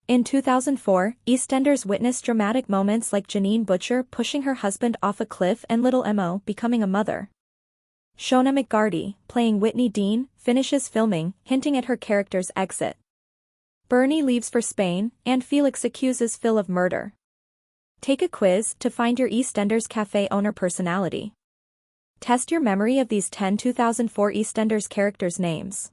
In 2004, EastEnders witnessed dramatic moments like Janine Butcher pushing her husband off a cliff and little Mo becoming a mother. Shona McGarty, playing Whitney Dean, finishes filming, hinting at her character's exit. Bernie leaves for Spain, and Felix accuses Phil of murder. Take a quiz to find your EastEnders cafe owner personality. Test your memory of these 10 2004 EastEnders characters' names.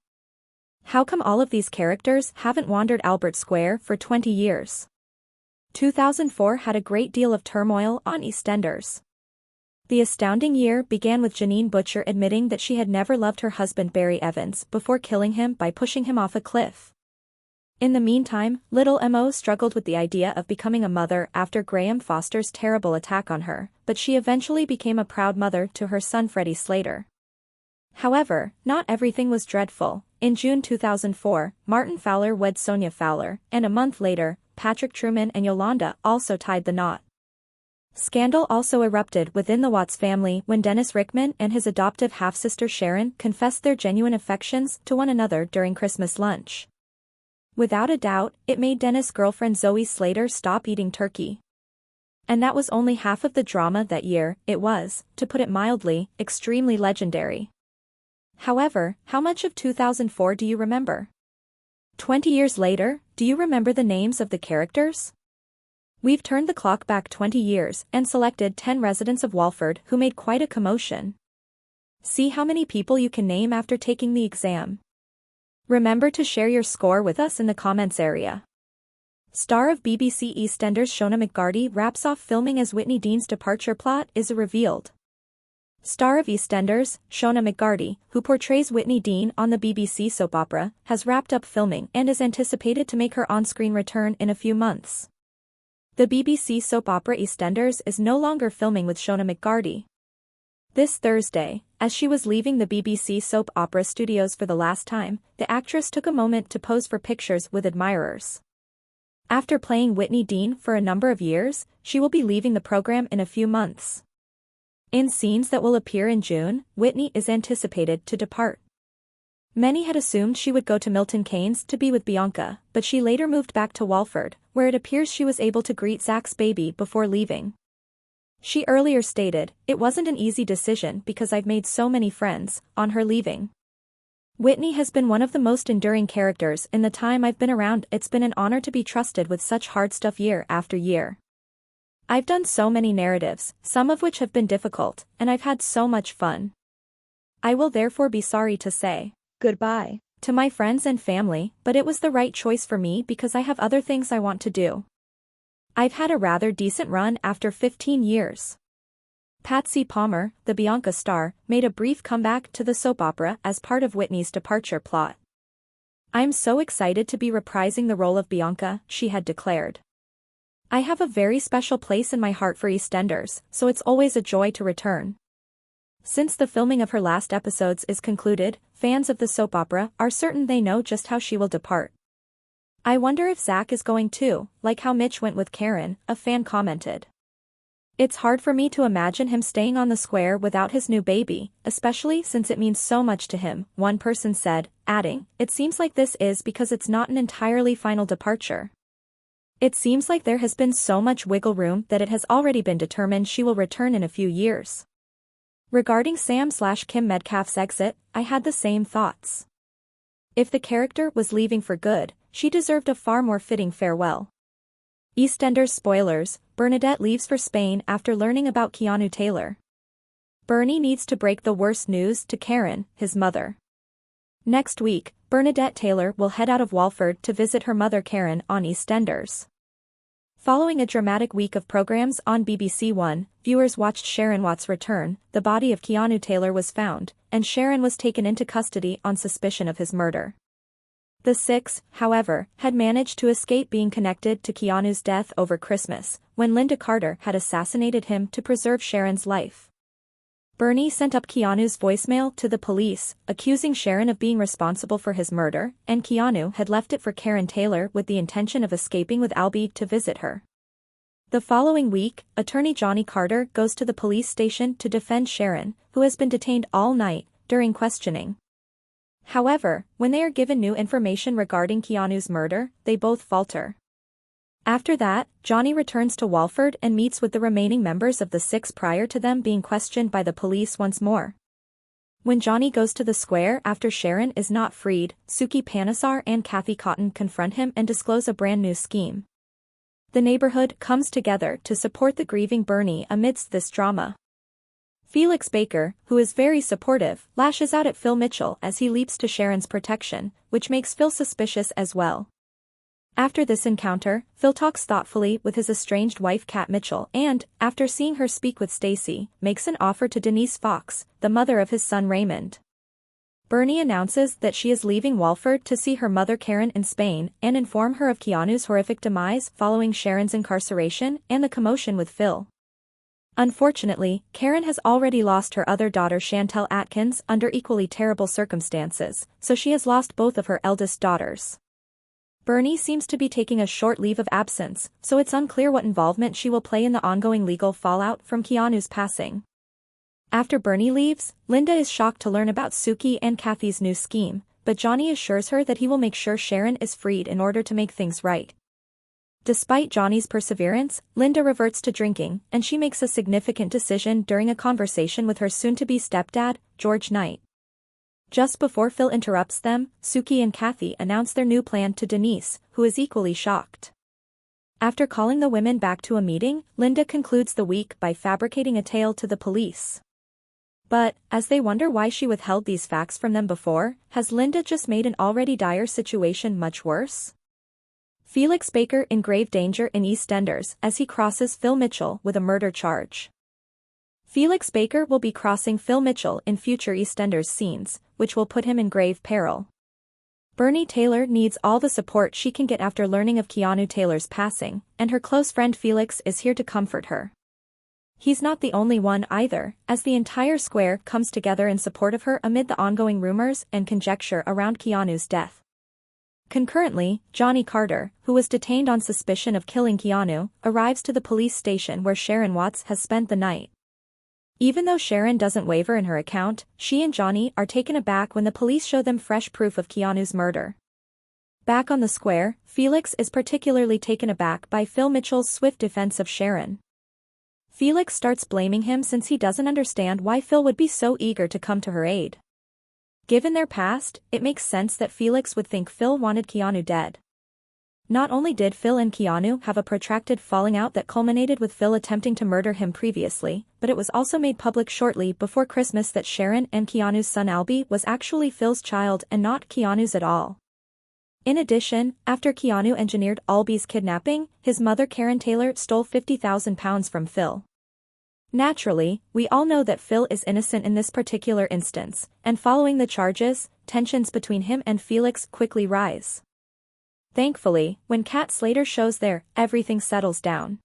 How come all of these characters haven't wandered Albert Square for 20 years? 2004 had a great deal of turmoil on EastEnders. The astounding year began with Janine Butcher admitting that she had never loved her husband Barry Evans before killing him by pushing him off a cliff. In the meantime, little Mo struggled with the idea of becoming a mother after Graham Foster's terrible attack on her, but she eventually became a proud mother to her son Freddie Slater. However, not everything was dreadful. In June 2004, Martin Fowler wed Sonia Fowler, and a month later, Patrick Truman and Yolanda also tied the knot. Scandal also erupted within the Watts family when Dennis Rickman and his adoptive half-sister Sharon confessed their genuine affections to one another during Christmas lunch. Without a doubt, it made Dennis' girlfriend Zoe Slater stop eating turkey. And that was only half of the drama that year. It was, to put it mildly, extremely legendary. However, how much of 2004 do you remember? 20 years later, do you remember the names of the characters? We've turned the clock back 20 years and selected 10 residents of Walford who made quite a commotion. See how many people you can name after taking the exam. Remember to share your score with us in the comments area. Star of BBC EastEnders Shona McGarty wraps off filming as Whitney Dean's departure plot is revealed. Star of EastEnders, Shona McGarty, who portrays Whitney Dean on the BBC soap opera, has wrapped up filming and is anticipated to make her on-screen return in a few months. The BBC soap opera EastEnders is no longer filming with Shona McGarty. This Thursday, as she was leaving the BBC soap opera studios for the last time, the actress took a moment to pose for pictures with admirers. After playing Whitney Dean for a number of years, she will be leaving the program in a few months. In scenes that will appear in June, Whitney is anticipated to depart. Many had assumed she would go to Milton Keynes to be with Bianca, but she later moved back to Walford, where it appears she was able to greet Zach's baby before leaving. She earlier stated, "It wasn't an easy decision because I've made so many friends," on her leaving. Whitney has been one of the most enduring characters in the time I've been around. It's been an honor to be trusted with such hard stuff year after year. I've done so many narratives, some of which have been difficult, and I've had so much fun. I will therefore be sorry to say goodbye to my friends and family, but it was the right choice for me because I have other things I want to do. I've had a rather decent run after 15 years. Patsy Palmer, the Bianca star, made a brief comeback to the soap opera as part of Whitney's departure plot. "I'm so excited to be reprising the role of Bianca," she had declared. "I have a very special place in my heart for EastEnders, so it's always a joy to return." Since the filming of her last episodes is concluded, fans of the soap opera are certain they know just how she will depart. "I wonder if Zach is going too, like how Mitch went with Karen," a fan commented. "It's hard for me to imagine him staying on the square without his new baby, especially since it means so much to him," one person said, adding, "It seems like this is because it's not an entirely final departure. It seems like there has been so much wiggle room that it has already been determined she will return in a few years." Regarding Sam/Kim Metcalf's exit, I had the same thoughts. If the character was leaving for good, she deserved a far more fitting farewell. EastEnders spoilers, Bernadette leaves for Spain after learning about Keanu Taylor. Bernie needs to break the worst news to Karen, his mother. Next week, Bernadette Taylor will head out of Walford to visit her mother Karen on EastEnders. Following a dramatic week of programs on BBC One, viewers watched Sharon Watts return. The body of Keanu Taylor was found, and Sharon was taken into custody on suspicion of his murder. The six, however, had managed to escape being connected to Keanu's death over Christmas, when Linda Carter had assassinated him to preserve Sharon's life. Bernie sent up Keanu's voicemail to the police, accusing Sharon of being responsible for his murder, and Keanu had left it for Karen Taylor with the intention of escaping with Albie to visit her. The following week, attorney Johnny Carter goes to the police station to defend Sharon, who has been detained all night, during questioning. However, when they are given new information regarding Keanu's murder, they both falter. After that, Johnny returns to Walford and meets with the remaining members of the six prior to them being questioned by the police once more. When Johnny goes to the square after Sharon is not freed, Suki Panesar and Kathy Cotton confront him and disclose a brand new scheme. The neighborhood comes together to support the grieving Bernie amidst this drama. Felix Baker, who is very supportive, lashes out at Phil Mitchell as he leaps to Sharon's protection, which makes Phil suspicious as well. After this encounter, Phil talks thoughtfully with his estranged wife Kat Mitchell and, after seeing her speak with Stacy, makes an offer to Denise Fox, the mother of his son Raymond. Bernie announces that she is leaving Walford to see her mother Karen in Spain and inform her of Keanu's horrific demise following Sharon's incarceration and the commotion with Phil. Unfortunately, Karen has already lost her other daughter Chantel Atkins under equally terrible circumstances, so she has lost both of her eldest daughters. Bernie seems to be taking a short leave of absence, so it's unclear what involvement she will play in the ongoing legal fallout from Keanu's passing. After Bernie leaves, Linda is shocked to learn about Suki and Kathy's new scheme, but Johnny assures her that he will make sure Sharon is freed in order to make things right. Despite Johnny's perseverance, Linda reverts to drinking, and she makes a significant decision during a conversation with her soon-to-be stepdad, George Knight. Just before Phil interrupts them, Suki and Kathy announce their new plan to Denise, who is equally shocked. After calling the women back to a meeting, Linda concludes the week by fabricating a tale to the police. But, as they wonder why she withheld these facts from them before, has Linda just made an already dire situation much worse? Felix Baker in grave danger in EastEnders as he crosses Phil Mitchell with a murder charge. Felix Baker will be crossing Phil Mitchell in future EastEnders scenes, which will put him in grave peril. Bernie Taylor needs all the support she can get after learning of Keanu Taylor's passing, and her close friend Felix is here to comfort her. He's not the only one either, as the entire square comes together in support of her amid the ongoing rumors and conjecture around Keanu's death. Concurrently, Johnny Carter, who was detained on suspicion of killing Keanu, arrives to the police station where Sharon Watts has spent the night. Even though Sharon doesn't waver in her account, she and Johnny are taken aback when the police show them fresh proof of Keanu's murder. Back on the square, Felix is particularly taken aback by Phil Mitchell's swift defense of Sharon. Felix starts blaming him since he doesn't understand why Phil would be so eager to come to her aid. Given their past, it makes sense that Felix would think Phil wanted Keanu dead. Not only did Phil and Keanu have a protracted falling out that culminated with Phil attempting to murder him previously, but it was also made public shortly before Christmas that Sharon and Keanu's son Albie was actually Phil's child and not Keanu's at all. In addition, after Keanu engineered Albie's kidnapping, his mother Karen Taylor stole £50,000 from Phil. Naturally, we all know that Phil is innocent in this particular instance, and following the charges, tensions between him and Felix quickly rise. Thankfully, when Kat Slater shows there, everything settles down.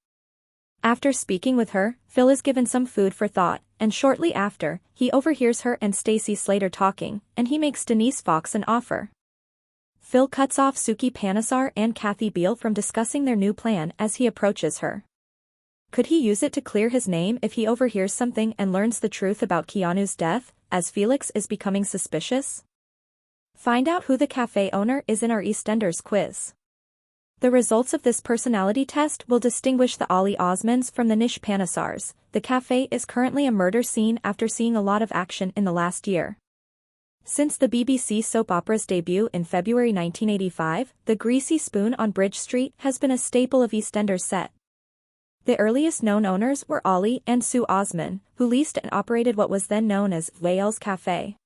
After speaking with her, Phil is given some food for thought, and shortly after, he overhears her and Stacy Slater talking, and he makes Denise Fox an offer. Phil cuts off Suki Panesar and Kathy Beale from discussing their new plan as he approaches her. Could he use it to clear his name if he overhears something and learns the truth about Keanu's death, as Felix is becoming suspicious? Find out who the cafe owner is in our EastEnders quiz. The results of this personality test will distinguish the Ollie Osmonds from the Nish Panesars. The cafe is currently a murder scene after seeing a lot of action in the last year. Since the BBC soap opera's debut in February 1985, the Greasy Spoon on Bridge Street has been a staple of EastEnders set. The earliest known owners were Ollie and Sue Osmond, who leased and operated what was then known as Wales Cafe.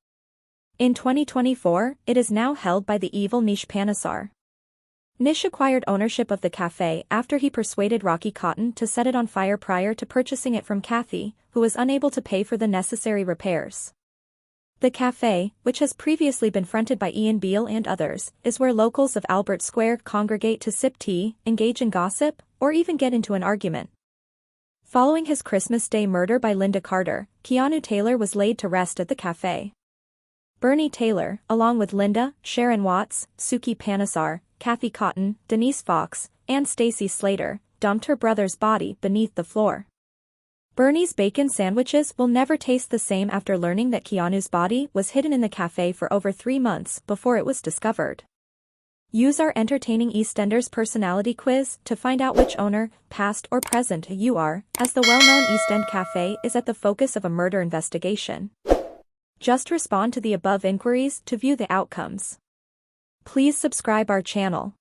In 2024, it is now held by the evil Nish Panesar. Nish acquired ownership of the cafe after he persuaded Rocky Cotton to set it on fire prior to purchasing it from Kathy, who was unable to pay for the necessary repairs. The cafe, which has previously been fronted by Ian Beale and others, is where locals of Albert Square congregate to sip tea, engage in gossip, or even get into an argument. Following his Christmas Day murder by Linda Carter, Keanu Taylor was laid to rest at the cafe. Bernie Taylor, along with Linda, Sharon Watts, Suki Panesar, Kathy Cotton, Denise Fox, and Stacy Slater, dumped her brother's body beneath the floor. Bernie's bacon sandwiches will never taste the same after learning that Keanu's body was hidden in the cafe for over 3 months before it was discovered. Use our entertaining EastEnders personality quiz to find out which owner, past or present, you are, as the well-known East End Cafe is at the focus of a murder investigation. Just respond to the above inquiries to view the outcomes. Please subscribe our channel.